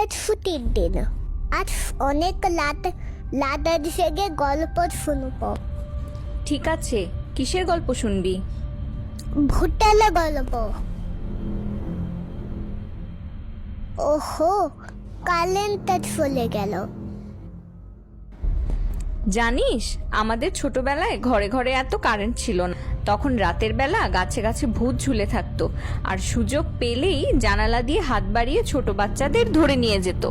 ছুটির দিন। আজ অনেক লাদার জেগে গল্প শুনবো। ঠিক আছে, কিসের গল্প শুনবি? ভুটালে গল্প। ওহো, কারেন্টটা চলে গেল। জানিস, আমাদের ছোটবেলায় ঘরে ঘরে এত কারেন্ট ছিল না। তখন রাতের বেলা গাছে গাছে ভূত ঝুলে থাকতো, আর সুযোগ পেলেই জানালা দিয়ে হাত বাড়িয়ে ছোট বাচ্চাদের ধরে নিয়ে যেত।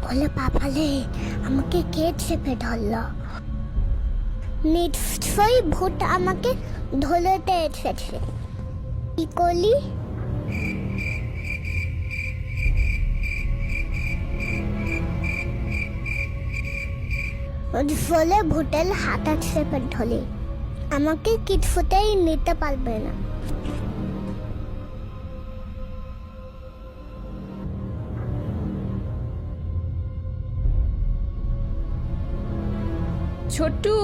বলে বাবালে, আমাকে কে চেপে ধরলো? নিশ্চয়ই ভূত আমাকে ধরতে এসেছে। কি করলি? বলে ভূতের হাতা চেপে ধরে আমাকে কিছুতেই নিতে পারবে না। ছোট্টু,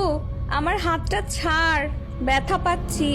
আমার হাতটা ছাড়, ব্যথা পাচ্ছি।